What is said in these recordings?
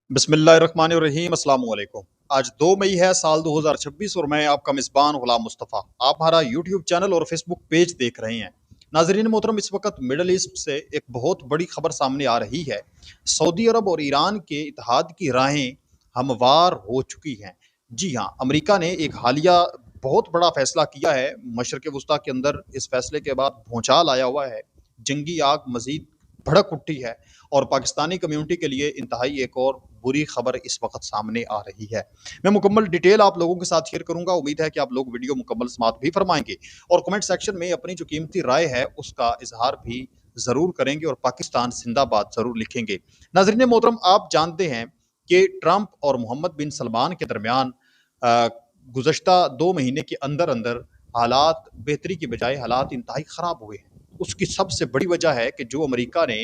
बिस्मिल्लाहिर्रहमानिर्रहीम अस्सलाम वालेकुम। आज 2 मई है साल 2026 और मैं आपका मेज़बान गुलाम मुस्तफ़ा। आप हमारा यूट्यूब चैनल और फेसबुक पेज देख रहे हैं। नाज़रीन मोहतरम, इस वक्त मिडल ईस्ट से एक बहुत बड़ी खबर सामने आ रही है। सऊदी अरब और ईरान के इत्तेहाद की राहें हमवार हो चुकी हैं। जी हाँ, अमेरिका ने एक हालिया बहुत बड़ा फैसला किया है। मशरक़ वस्ता के अंदर इस फैसले के बाद भूचाल आया हुआ है। जंगी आग मज़ीद भड़क उठी है और पाकिस्तानी कम्युनिटी के लिए इंतहाई एक और बुरी खबर इस वक्त सामने आ रही है। मैं मुकम्मल डिटेल आप लोगों के साथ शेयर करूंगा। उम्मीद है कि आप लोग वीडियो मुकम्मल समाअत भी फरमाएंगे और कमेंट सेक्शन में अपनी जो कीमती राय है उसका इजहार भी ज़रूर करेंगे और पाकिस्तान जिंदाबाद ज़रूर लिखेंगे। नाज़रीन मोहतरम, आप जानते हैं कि ट्रंप और मोहम्मद बिन सलमान के दरमियान गुज़श्ता 2 महीने के अंदर अंदर हालात बेहतरी की बजाय हालात इंतहाई ख़राब हुए हैं। उसकी सबसे बड़ी वजह है कि जो अमेरिका ने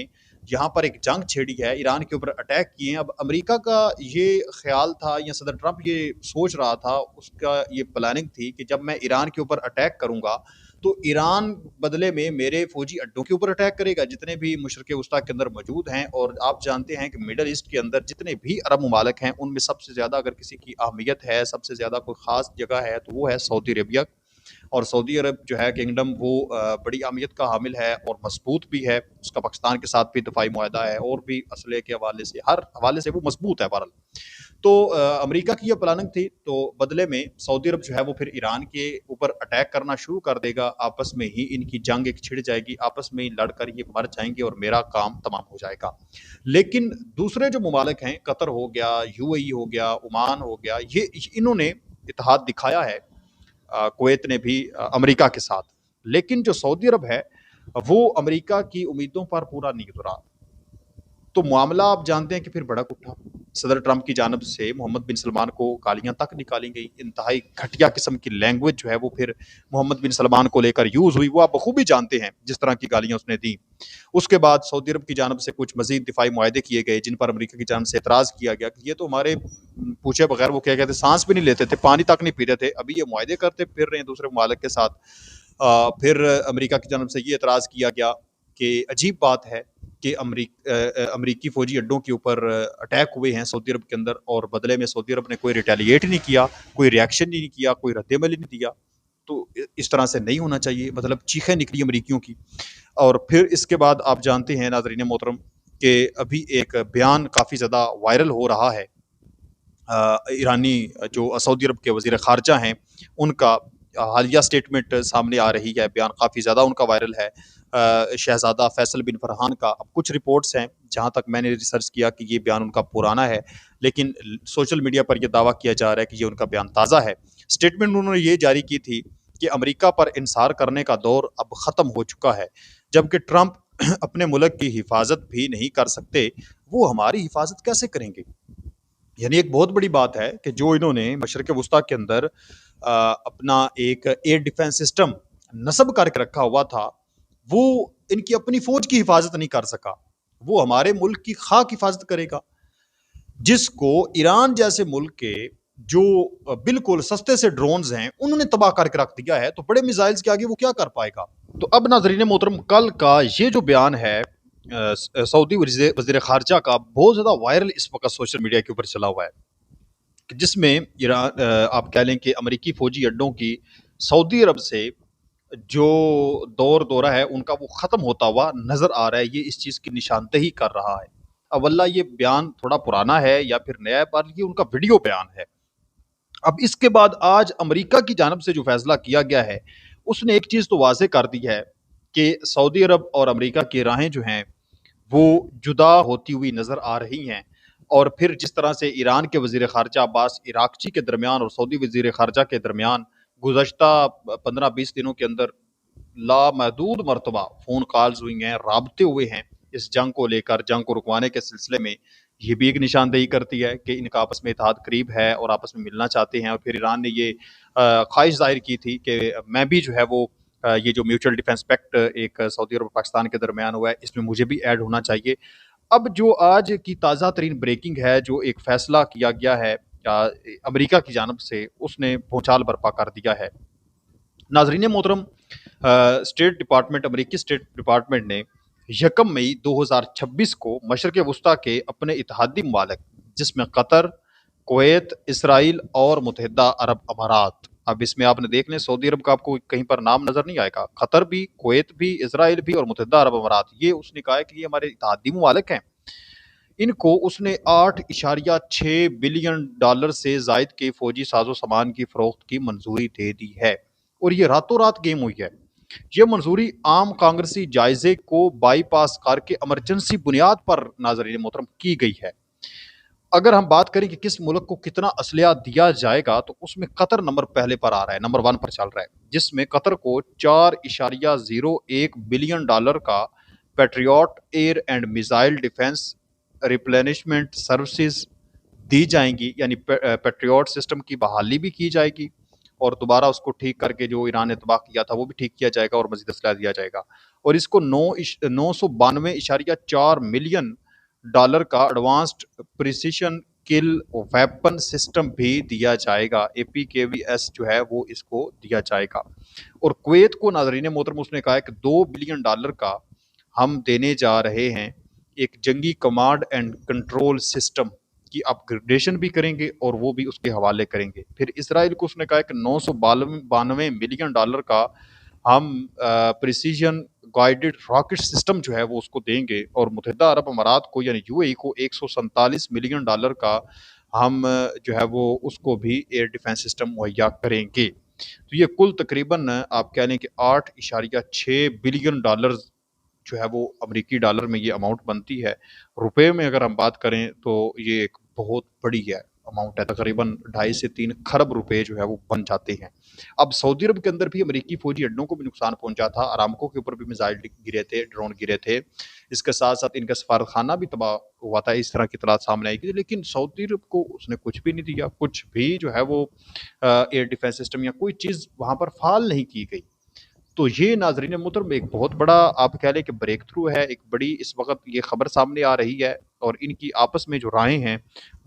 यहाँ पर एक जंग छेड़ी है, ईरान के ऊपर अटैक किए हैं। अब अमेरिका का ये ख्याल था या सदर ट्रंप ये सोच रहा था, उसका ये प्लानिंग थी कि जब मैं ईरान के ऊपर अटैक करूँगा तो ईरान बदले में मेरे फौजी अड्डों के ऊपर अटैक करेगा जितने भी मशरक़ वस्ता के अंदर मौजूद हैं। और आप जानते हैं कि मिडल ईस्ट के अंदर जितने भी अरब ममालिक हैं उनमें सबसे ज़्यादा अगर किसी की अहमियत है, सबसे ज़्यादा कोई ख़ास जगह है तो वो है सऊदी अरबिया। और सऊदी अरब जो है किंगडम वो बड़ी अहमियत का हामिल है और मजबूत भी है। उसका पाकिस्तान के साथ भी दफाई मुआहदा है और भी असले के हवाले से हर हवाले से वो मजबूत है बहरहाल। तो अमेरिका की ये प्लानिंग थी, तो बदले में सऊदी अरब जो है वो फिर ईरान के ऊपर अटैक करना शुरू कर देगा। आपस में ही इनकी जंग एक छिड़ जाएगी, आपस में ही लड़कर ये मर जाएंगे और मेरा काम तमाम हो जाएगा। लेकिन दूसरे जो ममालिक हैं, कतर हो गया, यूएई हो गया, ओमान हो गया, ये इन्होंने इत्तेहाद दिखाया है। कुवैत ने भी अमेरिका के साथ। लेकिन जो सऊदी अरब है वो अमेरिका की उम्मीदों पर पूरा नहीं उतरा। तो मामला आप जानते हैं कि फिर भड़क उठा। सदर ट्रंप की जानब से मोहम्मद बिन सलमान को गालियां तक निकाली गई। इंतहाई घटिया किस्म की लैंग्वेज जो है वो फिर मोहम्मद बिन सलमान को लेकर यूज़ हुई। वो आप बखूबी जानते हैं जिस तरह की गालियां उसने दी। उसके बाद सऊदी अरब की जानब से कुछ मजीद दिफाई मुआहदे किए गए जिन पर अमेरिका की जानब से एतराज़ किया गया कि ये तो हमारे पूछे बगैर वो क्या कहते सांस भी नहीं लेते थे, पानी तक नहीं पीते थे, अभी ये मुआहदे करते फिर रहे हैं दूसरे ममालिक के साथ। फिर अमेरिका की जानब से ये एतराज़ किया गया कि अजीब बात है कि अमरीकी फ़ौजी अड्डों के ऊपर अटैक हुए हैं सऊदी अरब के अंदर और बदले में सऊदी अरब ने कोई रिटेलिएट नहीं किया, कोई रिएक्शन नहीं किया, कोई रद्द-ए-अमल ही नहीं दिया। तो इस तरह से नहीं होना चाहिए, मतलब चीखें निकली अमरीकियों की। और फिर इसके बाद आप जानते हैं नाज़रीन मोहतरम कि अभी एक बयान काफ़ी ज़्यादा वायरल हो रहा है। ईरानी जो सऊदी अरब के वज़ीर ख़ारजा हैं उनका हालिया स्टेटमेंट सामने आ रही है। बयान काफ़ी ज़्यादा उनका वायरल है। शहज़ादा फैसल बिन फरहान का। अब कुछ रिपोर्ट्स हैं, जहाँ तक मैंने रिसर्च किया कि ये बयान उनका पुराना है, लेकिन सोशल मीडिया पर यह दावा किया जा रहा है कि ये उनका बयान ताज़ा है। स्टेटमेंट उन्होंने ये जारी की थी कि अमेरिका पर इंसार करने का दौर अब ख़त्म हो चुका है। जबकि ट्रंप अपने मुल्क की हिफाजत भी नहीं कर सकते, वो हमारी हिफाजत कैसे करेंगे? यानी एक बहुत बड़ी बात है कि जो इन्होंने मशरक़ वस्ता के अंदर अपना एक एयर डिफेंस सिस्टम नस्ब करके रखा हुआ था, वो इनकी अपनी फौज की हिफाजत नहीं कर सका। वो हमारे मुल्क की खाक हिफाजत करेगा, जिसको ईरान जैसे मुल्क के जो बिल्कुल सस्ते से ड्रोन्स हैं उन्होंने तबाह करके रख दिया है। तो बड़े मिसाइल्स के आगे वो क्या कर पाएगा? तो अब नाजरीन मोहतरम, कल का ये जो बयान है सऊदी वज़ीर ख़ारजा का, बहुत ज़्यादा वायरल इस वक्त सोशल मीडिया के ऊपर चला हुआ है, जिसमें आप कह लें कि अमेरिकी फ़ौजी अड्डों की सऊदी अरब से जो दौरा है उनका वो ख़त्म होता हुआ नज़र आ रहा है। ये इस चीज़ की निशानदेही कर रहा है। अवल्ला ये बयान थोड़ा पुराना है या फिर नया है, पर ये उनका वीडियो बयान है। अब इसके बाद आज अमेरिका की जानब से जो फैसला किया गया है, उसने एक चीज़ तो वाज़ेह कर दी है कि सऊदी अरब और अमेरिका की राहें जो हैं वो जुदा होती हुई नज़र आ रही हैं। और फिर जिस तरह से ईरान के वज़ीर ख़ारजा अब्बास इराक़ची के दरमियान और सऊदी वज़ीर ख़ारजा के दरमियान गुज़श्ता 15-20 दिनों के अंदर लामहदूद मरतबा फ़ोन कॉल्स हुई हैं, राब्ते हुए हैं इस जंग को लेकर, जंग को रुकवाने के सिलसिले में। ये भी एक निशानदेही करती है कि इनका आपस में इत्तेहाद करीब है और आपस में मिलना चाहते हैं। और फिर ईरान ने ये ख्वाहिश ज़ाहिर की थी कि मैं भी जो है वो ये जो म्यूचुअल डिफेंस पैक्ट एक सऊदी अरब और पाकिस्तान के दरमियान हुआ है, इसमें मुझे भी ऐड होना चाहिए। अब जो आज की ताज़ा तरीन ब्रेकिंग है, जो एक फ़ैसला किया गया है अमेरिका की जानब से, उसने भूचाल बर्पा कर दिया है। नाज़रीन मोहतरम, स्टेट डिपार्टमेंट, अमेरिकी स्टेट डिपार्टमेंट ने 1 मई 2026 को मशरक़ वस्ता के अपने इत्तेहादी ममालिक جس میں قطر، کویت، اسرائیل اور متحدہ عرب امارات۔ اب اس میں آپ نے دیکھ لیں سعودی عرب کا آپ کو کہیں پر نام نظر نہیں آئے گا، قطر بھی، کویت بھی، اسرائیل بھی اور متحدہ عرب امارات، یہ اس نے کہا ہے کہ یہ ہمارے اتحادی ممالک ہیں۔ ان کو اس نے 8.6 بلین ڈالر سے زائد کے فوجی ساز و سامان کی فروخت کی منظوری دے دی ہے، اور یہ راتوں رات گیم ہوئی ہے۔ یہ منظوری عام کانگریسی جائزے کو بائی پاس کر کے ایمرجنسی بنیاد پر ناظرین محترم کی گئی ہے۔ اگر ہم بات کریں کہ کس ملک کو کتنا اسلحہ دیا جائے گا تو اس میں قطر نمبر پہلے پر آ رہا ہے، نمبر 1 پر چل رہا ہے، جس میں قطر کو 4.01 بلین ڈالر کا Patriot air and missile defence replenishment services دی جائیں گی، یعنی پیٹریوٹ سسٹم کی بحالی بھی کی جائے گی اور دوبارہ اس کو ٹھیک کر کے جو ایران نے تباہ کیا تھا وہ بھی ٹھیک کیا جائے گا اور مزید اسلحہ دیا جائے گا، اور اس کو 992.4 ملین ڈالر کا ایڈوانسڈ پریسیشن کل ویپن سسٹم بھی دیا جائے گا، APKVS جو ہے وہ اس کو دیا جائے گا۔ اور کویت کو ناظرین محترم اس نے کہا ہے کہ 2 بلین ڈالر کا ہم دینے جا رہے ہیں، ایک جنگی کمانڈ اینڈ کنٹرول سسٹم کی اپ گریڈیشن بھی کریں گے اور وہ بھی اس کے حوالے کریں گے۔ پھر اسرائیل کو اس نے کہا ہے کہ 992 ملین ڈالر کا ہم پریسیجن گائیڈڈ راکٹ سسٹم جو ہے وہ اس کو دیں گے، اور متحدہ عرب امارات کو یعنی UAE کو 147 ملین ڈالر کا ہم جو ہے وہ اس کو بھی ایئر ڈیفنس سسٹم مہیا کریں گے۔ تو یہ کل تقریباً آپ کہہ لیں کہ 8.6 بلین ڈالر جو ہے وہ امریکی ڈالر میں یہ اماؤنٹ بنتی ہے۔ روپے میں اگر ہم بات کریں تو یہ ایک بہت بڑی ہے اماؤنٹ ہے، تقریباً 2.5 سے 3 خرب روپے جو ہے وہ بن جاتے ہیں۔ اب سعودی عرب کے اندر بھی امریکی فوجی اڈوں کو بھی نقصان پہنچا تھا، ارامکو کے اوپر بھی میزائل گرے تھے، ڈرون گرے تھے، اس کے ساتھ ساتھ ان کا سفارت خانہ بھی تباہ ہوا تھا، اس طرح کی اطلاعات سامنے آئی گی، لیکن سعودی عرب کو اس نے کچھ بھی نہیں دیا، کچھ بھی جو ہے وہ ایئر ڈیفنس سسٹم یا کوئی چیز وہاں پر فعال نہیں کی گئی۔ تو یہ ناظرین محترم ایک بہت بڑا آپ کہہ لیں کہ بریک تھرو ہے، ایک بڑی اس وقت یہ خبر سامنے آ رہی ہے، اور ان کی آپس میں جو رائے ہیں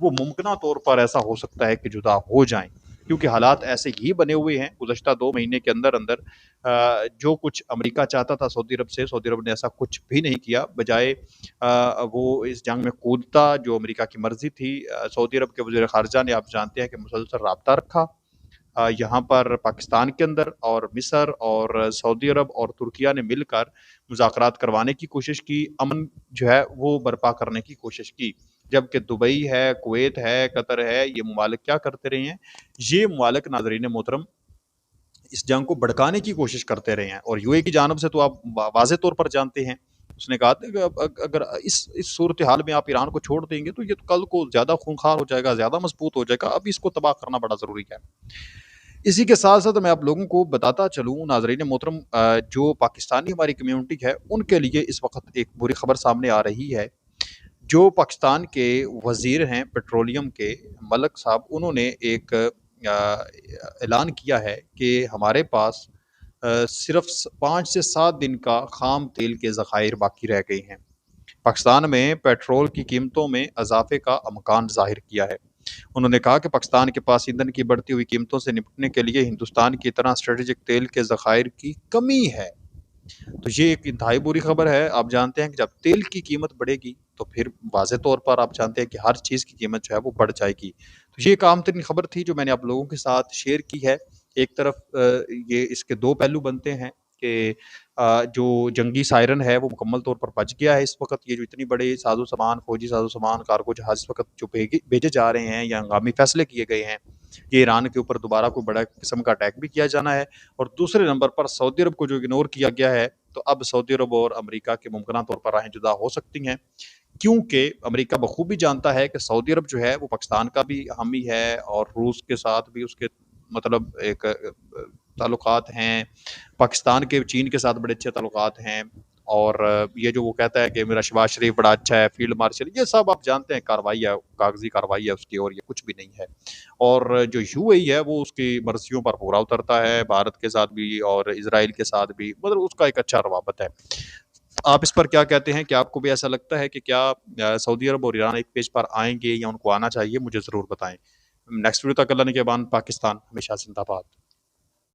وہ ممکنہ طور پر ایسا ہو سکتا ہے کہ جدا ہو جائیں، کیونکہ حالات ایسے ہی بنے ہوئے ہیں۔ گزشتہ 2 مہینے کے اندر جو کچھ امریکہ چاہتا تھا سعودی عرب سے، سعودی عرب نے ایسا کچھ بھی نہیں کیا، بجائے وہ اس جنگ میں کودتا جو امریکہ کی مرضی تھی۔ سعودی عرب کے وزیر خارجہ نے آپ جانتے ہیں کہ مسلسل رابطہ رکھا یہاں پر پاکستان کے اندر، اور مصر اور سعودی عرب اور ترکیہ نے مل کر مذاکرات کروانے کی کوشش کی، امن جو ہے وہ برپا کرنے کی کوشش کی، جبکہ دبئی ہے، کویت ہے، قطر ہے، یہ ممالک کیا کرتے رہے ہیں؟ یہ ممالک ناظرین محترم اس جنگ کو بھڑکانے کی کوشش کرتے رہے ہیں، اور UAE کی جانب سے تو آپ واضح طور پر جانتے ہیں، اس نے کہا تھا کہ اگر اس صورتحال میں آپ ایران کو چھوڑ دیں گے تو یہ تو کل کو زیادہ خونخوار ہو جائے گا، زیادہ مضبوط ہو جائے گا، اب اس کو تباہ کرنا بڑا ضروری ہے۔ اسی کے ساتھ ساتھ میں آپ لوگوں کو بتاتا چلوں ناظرین محترم، جو پاکستانی ہماری کمیونٹی ہے ان کے لیے اس وقت ایک بری خبر سامنے آ رہی ہے۔ جو پاکستان کے وزیر ہیں پیٹرولیم کے، ملک صاحب، انہوں نے ایک اعلان کیا ہے کہ ہمارے پاس صرف 5 سے 7 دن کا خام تیل کے ذخائر باقی رہ گئے ہیں۔ پاکستان میں پیٹرول کی قیمتوں میں اضافے کا امکان ظاہر کیا ہے۔ انہوں نے کہا کہ پاکستان کے پاس ایندھن کی بڑھتی ہوئی قیمتوں سے نپٹنے کے لیے ہندوستان کی طرح اسٹریٹجک تیل کے ذخائر کی کمی ہے۔ تو یہ ایک انتہائی بری خبر ہے۔ آپ جانتے ہیں کہ جب تیل کی قیمت بڑھے گی تو پھر واضح طور پر آپ جانتے ہیں کہ ہر چیز کی قیمت جو ہے وہ بڑھ جائے گی۔ تو یہ ایک عام ترین خبر تھی جو میں نے آپ لوگوں کے ساتھ شیئر کی ہے۔ ایک طرف یہ اس کے 2 پہلو بنتے ہیں کہ جو جنگی سائرن ہے وہ مکمل طور پر بچ گیا ہے اس وقت، یہ جو اتنی بڑے ساز و سامان، فوجی ساز و سامان، کارگو جہاز اس وقت جو بھیجے جا رہے ہیں یا ہنگامی فیصلے کیے گئے ہیں، یہ ایران کے اوپر دوبارہ کوئی بڑا قسم کا اٹیک بھی کیا جانا ہے۔ اور دوسرے نمبر پر سعودی عرب کو جو اگنور کیا گیا ہے، تو اب سعودی عرب اور امریکہ کے ممکنہ طور پر راہیں جدا ہو سکتی ہیں، کیونکہ امریکہ بخوبی جانتا ہے کہ سعودی عرب جو ہے وہ پاکستان کا بھی حامی ہے، اور روس کے ساتھ بھی اس کے مطلب ایک تعلقات ہیں، پاکستان کے چین کے ساتھ بڑے اچھے تعلقات ہیں، اور یہ جو وہ کہتا ہے کہ میرا شہباز شریف بڑا اچھا ہے، فیلڈ مارشل، یہ سب آپ جانتے ہیں کاروائی ہے، کاغذی کاروائی ہے اس کی، اور یہ کچھ بھی نہیں ہے۔ اور جو UAE ہے وہ اس کی مرضیوں پر پورا اترتا ہے، بھارت کے ساتھ بھی اور اسرائیل کے ساتھ بھی، مطلب اس کا ایک اچھا روابط ہے۔ آپ اس پر کیا کہتے ہیں؟ کہ آپ کو بھی ایسا لگتا ہے کہ کیا سعودی عرب اور ایران ایک پیج پر آئیں گے یا ان کو آنا چاہیے؟ مجھے ضرور بتائیں۔ نیکسٹ ویڈیو تک اللہ نے کے بان، پاکستان ہمیشہ زندہ باد۔